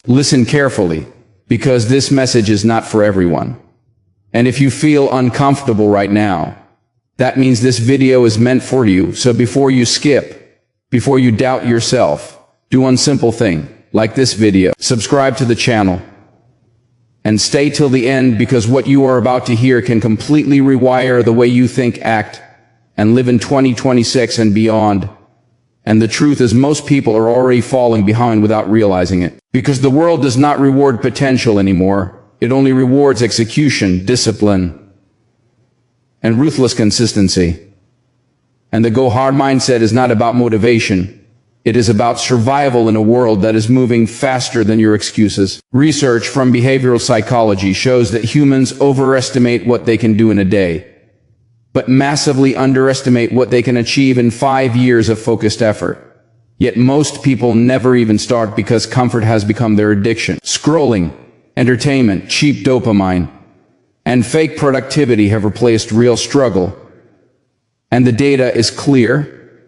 Listen carefully, because this message is not for everyone. And if you feel uncomfortable right now, that means this video is meant for you. So before you skip, before you doubt yourself, do one simple thing, like this video, subscribe to the channel, and stay till the end, because what you are about to hear can completely rewire the way you think, act, and live in 2026 and beyond. And the truth is, most people are already falling behind without realizing it. Because the world does not reward potential anymore. It only rewards execution, discipline, and ruthless consistency. And the go-hard mindset is not about motivation. It is about survival in a world that is moving faster than your excuses. Research from behavioral psychology shows that humans overestimate what they can do in a day, but massively underestimate what they can achieve in 5 years of focused effort. Yet most people never even start because comfort has become their addiction. Scrolling, entertainment, cheap dopamine, and fake productivity have replaced real struggle. And the data is clear.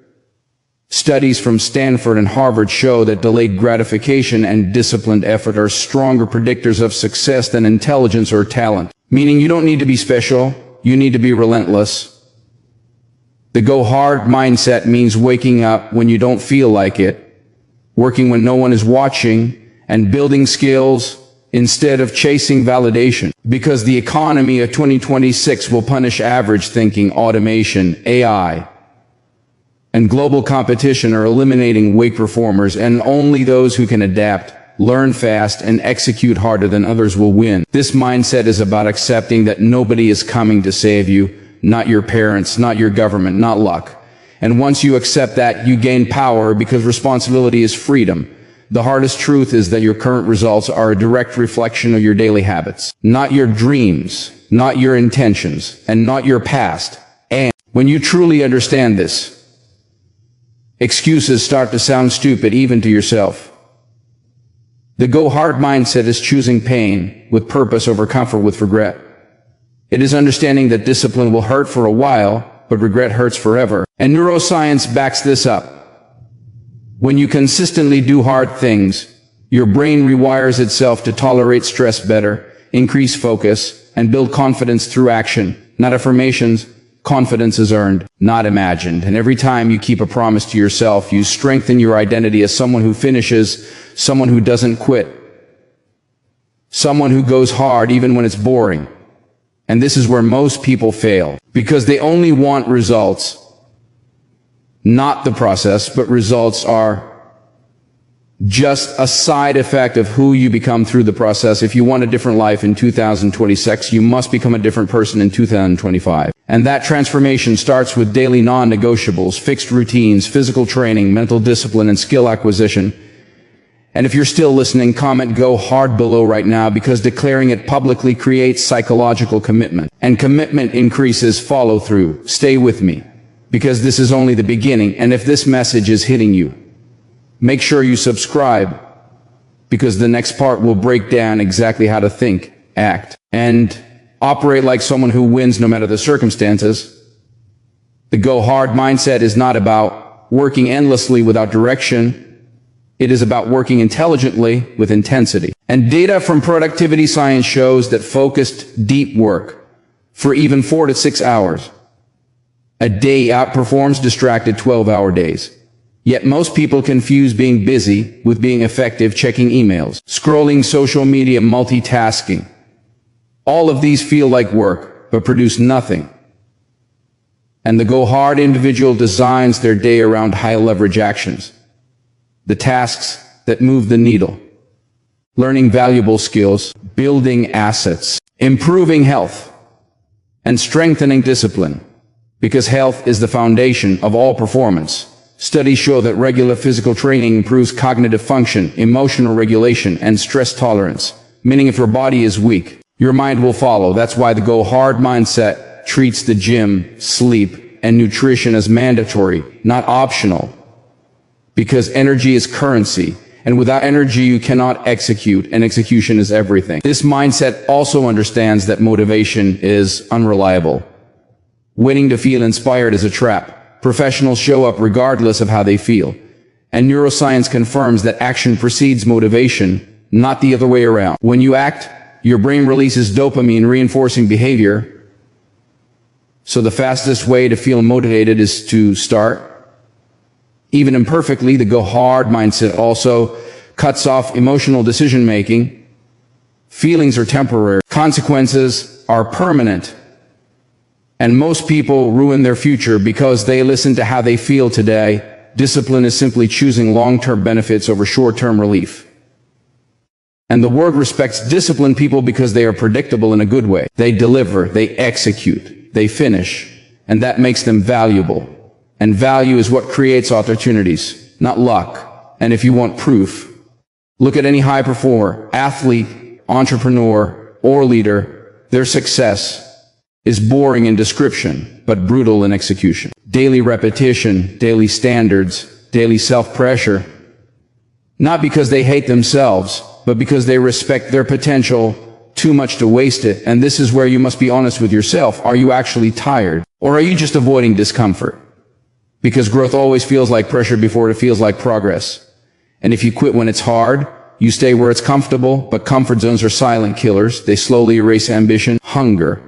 Studies from Stanford and Harvard show that delayed gratification and disciplined effort are stronger predictors of success than intelligence or talent. Meaning you don't need to be special, you need to be relentless. The go-hard mindset means waking up when you don't feel like it, working when no one is watching, and building skills instead of chasing validation. Because the economy of 2026 will punish average thinking. Automation, AI, and global competition are eliminating weak performers, and only those who can adapt, learn fast, and execute harder than others will win. This mindset is about accepting that nobody is coming to save you, not your parents, not your government, not luck. And once you accept that, you gain power, because responsibility is freedom. The hardest truth is that your current results are a direct reflection of your daily habits, not your dreams, not your intentions, and not your past. And when you truly understand this, excuses start to sound stupid even to yourself. The go-hard mindset is choosing pain with purpose over comfort with regret. It is understanding that discipline will hurt for a while, but regret hurts forever. And neuroscience backs this up. When you consistently do hard things, your brain rewires itself to tolerate stress better, increase focus, and build confidence through action, not affirmations. Confidence is earned, not imagined. And every time you keep a promise to yourself, you strengthen your identity as someone who finishes, someone who doesn't quit, someone who goes hard even when it's boring. And this is where most people fail, because they only want results, not the process, but results are just a side effect of who you become through the process. If you want a different life in 2026, you must become a different person in 2025. And that transformation starts with daily non-negotiables, fixed routines, physical training, mental discipline, and skill acquisition. And if you're still listening, comment "go hard" below right now, because declaring it publicly creates psychological commitment. And commitment increases follow-through. Stay with me, because this is only the beginning. And if this message is hitting you, make sure you subscribe, because the next part will break down exactly how to think, act, and operate like someone who wins no matter the circumstances. The go-hard mindset is not about working endlessly without direction. It is about working intelligently with intensity. And data from productivity science shows that focused, deep work for even 4 to 6 hours a day outperforms distracted 12-hour days. Yet most people confuse being busy with being effective, checking emails, scrolling social media, multitasking. All of these feel like work, but produce nothing. And the go-hard individual designs their day around high-leverage actions, the tasks that move the needle, learning valuable skills, building assets, improving health, and strengthening discipline, because health is the foundation of all performance. Studies show that regular physical training improves cognitive function, emotional regulation, and stress tolerance, meaning if your body is weak, your mind will follow. That's why the go-hard mindset treats the gym, sleep, and nutrition as mandatory, not optional. Because energy is currency, and without energy you cannot execute, and execution is everything. This mindset also understands that motivation is unreliable. Waiting to feel inspired is a trap. Professionals show up regardless of how they feel. And neuroscience confirms that action precedes motivation, not the other way around. When you act, your brain releases dopamine, reinforcing behavior. So the fastest way to feel motivated is to start. Even imperfectly, the go hard mindset also cuts off emotional decision making. Feelings are temporary. Consequences are permanent. And most people ruin their future because they listen to how they feel today. Discipline is simply choosing long-term benefits over short-term relief. And the world respects disciplined people because they are predictable in a good way. They deliver, they execute, they finish, and that makes them valuable. And value is what creates opportunities, not luck. And if you want proof, look at any high performer, athlete, entrepreneur, or leader. Their success is boring in description, but brutal in execution. Daily repetition, daily standards, daily self-pressure. Not because they hate themselves, but because they respect their potential too much to waste it. And this is where you must be honest with yourself. Are you actually tired? Or are you just avoiding discomfort? Because growth always feels like pressure before it feels like progress. And if you quit when it's hard, you stay where it's comfortable, but comfort zones are silent killers. They slowly erase ambition, hunger,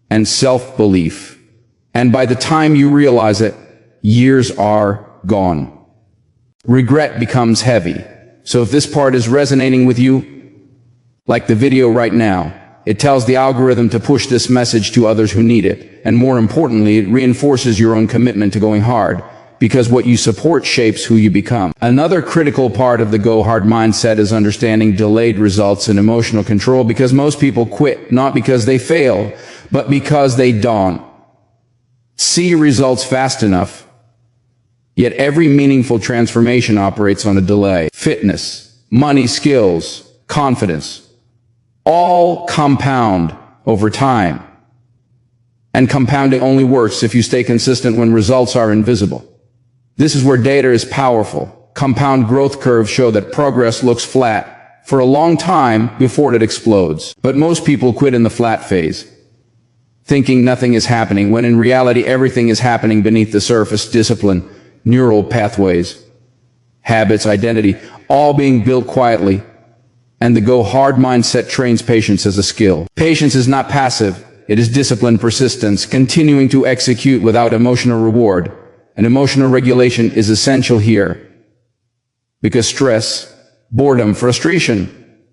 and self-belief. And by the time you realize it, years are gone. Regret becomes heavy. So if this part is resonating with you, like the video right now, it tells the algorithm to push this message to others who need it. And more importantly, it reinforces your own commitment to going hard, because what you support shapes who you become. Another critical part of the go hard mindset is understanding delayed results and emotional control, because most people quit not because they fail, but because they don't see results fast enough. Yet every meaningful transformation operates on a delay. Fitness, money, skills, confidence, all compound over time. And compounding only works if you stay consistent when results are invisible. This is where data is powerful. Compound growth curves show that progress looks flat for a long time before it explodes. But most people quit in the flat phase, thinking nothing is happening, when in reality everything is happening beneath the surface. Discipline, neural pathways, habits, identity, all being built quietly. And the go hard mindset trains patience as a skill. Patience is not passive. It is disciplined persistence, continuing to execute without emotional reward. And emotional regulation is essential here, because stress, boredom, frustration,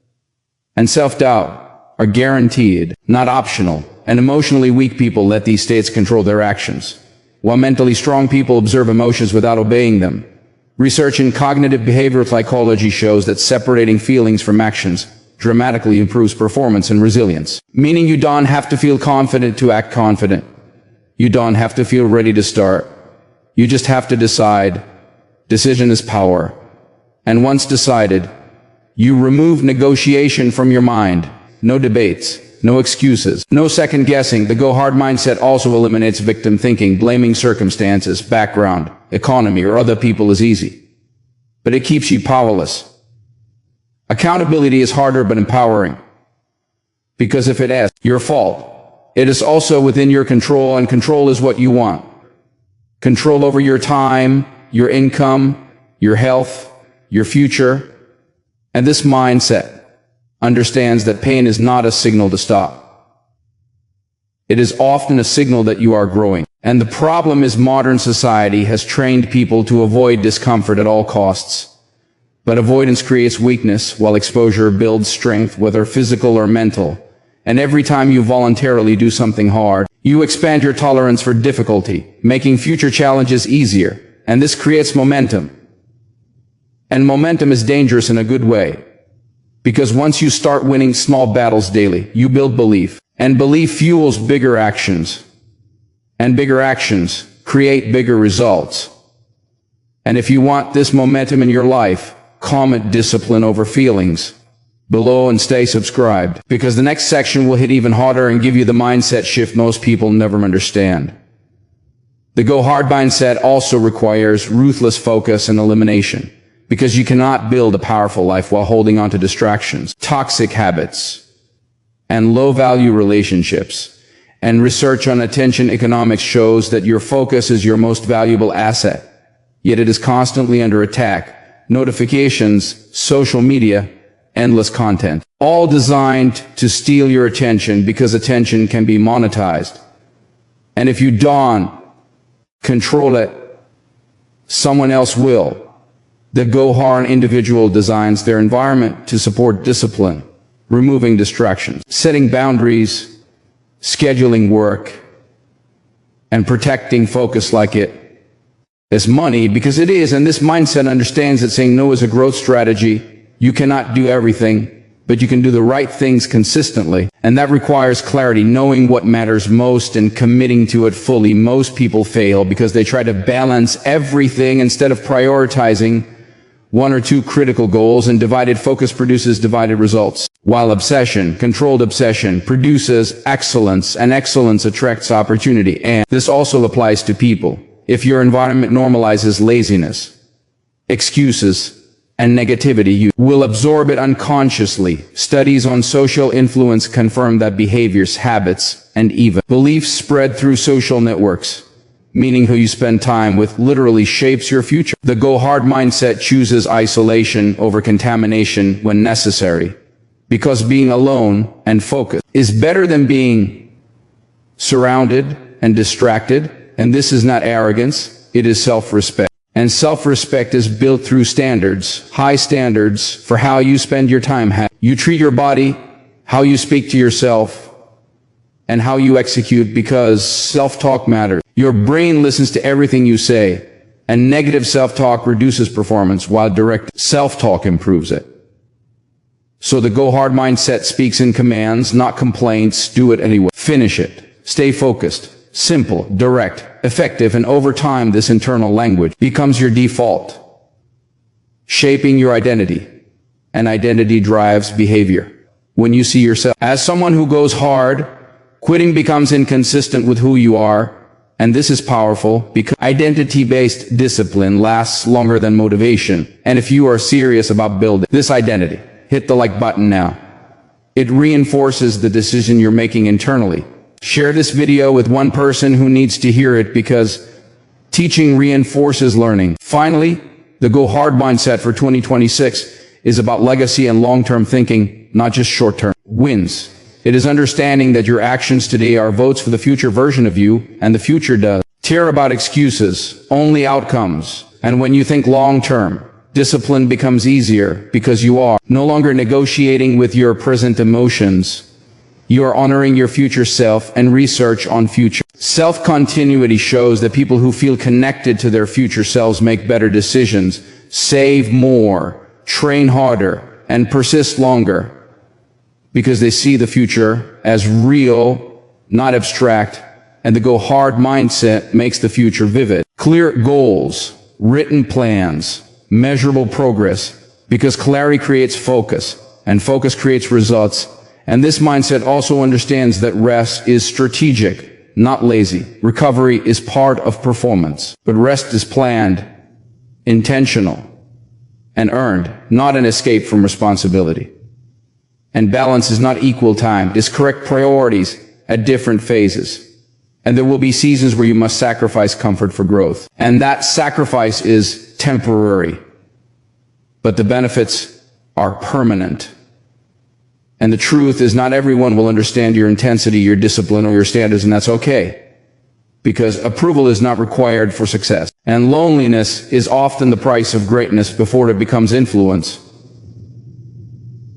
and self-doubt are guaranteed, not optional. And emotionally weak people let these states control their actions, while mentally strong people observe emotions without obeying them. Research in cognitive behavioral psychology shows that separating feelings from actions dramatically improves performance and resilience. Meaning you don't have to feel confident to act confident. You don't have to feel ready to start. You just have to decide. Decision is power. And once decided, you remove negotiation from your mind. No debates, no excuses, no second guessing. The go hard mindset also eliminates victim thinking. Blaming circumstances, background, economy, or other people is easy, but it keeps you powerless. Accountability is harder but empowering, because if it is your fault, it is also within your control, and control is what you want. Control over your time, your income, your health, your future. And this mindset understands that pain is not a signal to stop. It is often a signal that you are growing. And the problem is modern society has trained people to avoid discomfort at all costs. But avoidance creates weakness, while exposure builds strength, whether physical or mental. And every time you voluntarily do something hard, you expand your tolerance for difficulty, making future challenges easier. And this creates momentum. And momentum is dangerous in a good way, because once you start winning small battles daily, you build belief. And belief fuels bigger actions. And bigger actions create bigger results. And if you want this momentum in your life, comment discipline over feelings below and stay subscribed, because the next section will hit even harder and give you the mindset shift most people never understand. The go hard mindset also requires ruthless focus and elimination, because you cannot build a powerful life while holding on to distractions, toxic habits, and low-value relationships. And research on attention economics shows that your focus is your most valuable asset, yet it is constantly under attack. Notifications, social media, endless content, all designed to steal your attention because attention can be monetized. And if you don't control it, someone else will. The Go Hard individual designs their environment to support discipline, removing distractions, setting boundaries, scheduling work, and protecting focus like it is money, because it is. And this mindset understands that saying no is a growth strategy. You cannot do everything, but you can do the right things consistently. And that requires clarity, knowing what matters most and committing to it fully. Most people fail because they try to balance everything instead of prioritizing one or two critical goals, and divided focus produces divided results. While controlled obsession, produces excellence, and excellence attracts opportunity. And this also applies to people. If your environment normalizes laziness, excuses, and negativity, you will absorb it unconsciously. Studies on social influence confirm that behaviors, habits, and even beliefs spread through social networks, meaning who you spend time with literally shapes your future. The Go Hard mindset chooses isolation over contamination when necessary, because being alone and focused is better than being surrounded and distracted. And this is not arrogance, it is self-respect. And self-respect is built through standards, high standards for how you spend your time. You treat your body, how you speak to yourself, and how you execute, because self-talk matters. Your brain listens to everything you say, and negative self-talk reduces performance, while direct self-talk improves it. So the Go Hard mindset speaks in commands, not complaints. Do it anyway. Finish it. Stay focused. Simple, direct, effective, and over time this internal language becomes your default, shaping your identity. And identity drives behavior. When you see yourself as someone who goes hard, quitting becomes inconsistent with who you are. And this is powerful, because identity-based discipline lasts longer than motivation. And if you are serious about building this identity, hit the like button now. It reinforces the decision you're making internally. Share this video with one person who needs to hear it, because teaching reinforces learning. Finally, the Go Hard mindset for 2026 is about legacy and long-term thinking, not just short-term wins. It is understanding that your actions today are votes for the future version of you, and the future does care about excuses, only outcomes. And when you think long-term, discipline becomes easier, because you are no longer negotiating with your present emotions. You are honoring your future self, and research on future self-continuity shows that people who feel connected to their future selves make better decisions, save more, train harder, and persist longer, because they see the future as real, not abstract. And the Go Hard mindset makes the future vivid. Clear goals, written plans, measurable progress, because clarity creates focus, and focus creates results. And this mindset also understands that rest is strategic, not lazy. Recovery is part of performance, but rest is planned, intentional, and earned, not an escape from responsibility. And balance is not equal time, it is correct priorities at different phases. And there will be seasons where you must sacrifice comfort for growth. And that sacrifice is temporary, but the benefits are permanent. And the truth is, not everyone will understand your intensity, your discipline, or your standards, and that's okay. Because approval is not required for success. And loneliness is often the price of greatness before it becomes influence.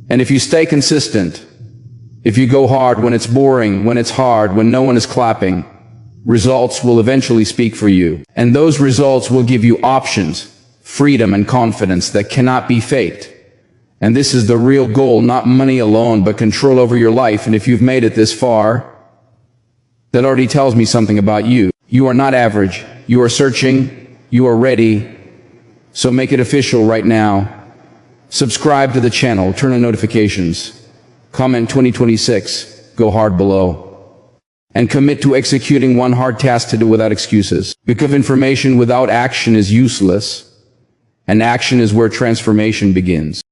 And if you stay consistent, if you go hard when it's boring, when it's hard, when no one is clapping, results will eventually speak for you. And those results will give you options, freedom, and confidence that cannot be faked. And this is the real goal, not money alone, but control over your life. And if you've made it this far, that already tells me something about you. You are not average. You are searching. You are ready. So make it official right now. Subscribe to the channel, turn on notifications, comment 2026, go hard below, and commit to executing one hard task to do without excuses. Because information without action is useless, and action is where transformation begins.